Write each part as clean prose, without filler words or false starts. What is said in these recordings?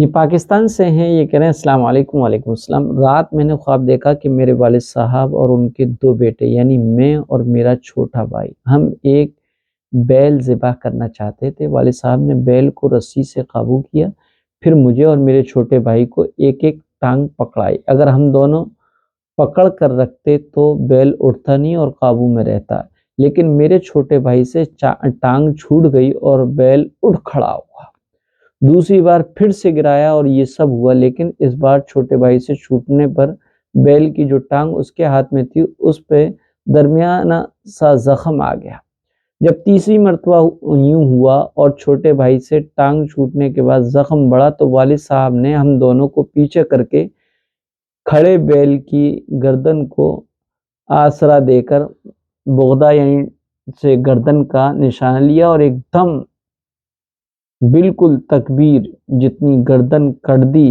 یہ پاکستان سے ہیں، یہ کہہ رہے ہیں السلام علیکم۔ وعلیکم السلام۔ رات میں نے خواب دیکھا کہ میرے والد صاحب اور ان کے 2 بیٹے یعنی میں اور میرا چھوٹا بھائی ہم ایک بیل ذبح کرنا چاہتے تھے۔ والد صاحب نے بیل کو رسی سے قابو کیا، پھر مجھے اور میرے چھوٹے بھائی کو ایک ایک ٹانگ پکڑائی۔ اگر ہم دونوں پکڑ کر رکھتے تو بیل اٹھتا نہیں اور قابو میں رہتا، لیکن میرے چھوٹے بھائی سے ٹانگ چھوٹ گئی اور بیل اٹھ کھڑا ہوا۔ دوسری بار پھر سے گرایا اور یہ سب ہوا، لیکن اس بار چھوٹے بھائی سے چھوٹنے پر بیل کی جو ٹانگ اس کے ہاتھ میں تھی اس پہ درمیانہ سا زخم آ گیا۔ جب تیسری مرتبہ یوں ہوا اور چھوٹے بھائی سے ٹانگ چھوٹنے کے بعد زخم بڑھا تو والد صاحب نے ہم دونوں کو پیچھے کر کے کھڑے بیل کی گردن کو آسرا دے کر بغدہ یعنی سے گردن کا نشانہ لیا اور ایک دم بالکل تکبیر جتنی گردن کر دی،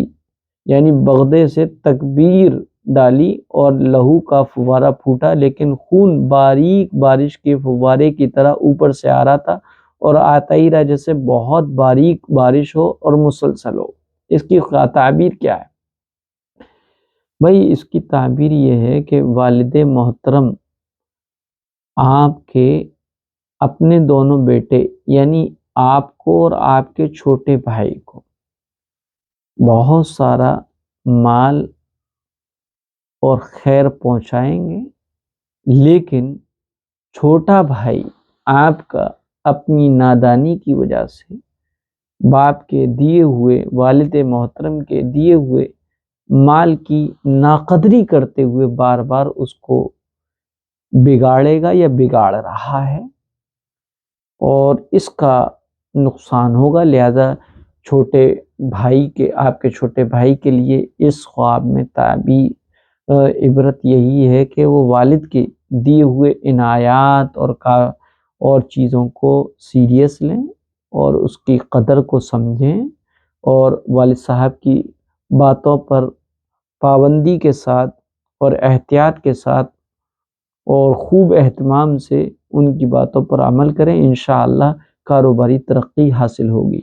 یعنی بغدے سے تکبیر ڈالی اور لہو کا فوارہ پھوٹا، لیکن خون باریک بارش کے فوارے کی طرح اوپر سے آ رہا تھا اور آتا ہی رہا جیسے بہت باریک بارش ہو اور مسلسل ہو۔ اس کی تعبیر کیا ہے بھائی؟ اس کی تعبیر یہ ہے کہ والد محترم آپ کے اپنے دونوں بیٹے یعنی آپ کو اور آپ کے چھوٹے بھائی کو بہت سارا مال اور خیر پہنچائیں گے، لیکن چھوٹا بھائی آپ کا اپنی نادانی کی وجہ سے باپ کے دیے ہوئے، والد محترم کے دیے ہوئے مال کی ناقدری کرتے ہوئے بار بار اس کو بگاڑے گا یا بگاڑ رہا ہے اور اس کا نقصان ہوگا۔ لہذا چھوٹے بھائی کے، آپ کے چھوٹے بھائی کے لیے اس خواب میں تعبیر عبرت یہی ہے کہ وہ والد کے دیے ہوئے عنایات اور چیزوں کو سیریس لیں اور اس کی قدر کو سمجھیں اور والد صاحب کی باتوں پر پابندی کے ساتھ اور احتیاط کے ساتھ اور خوب اہتمام سے ان کی باتوں پر عمل کریں۔ انشاءاللہ کاروباری ترقی حاصل ہوگی۔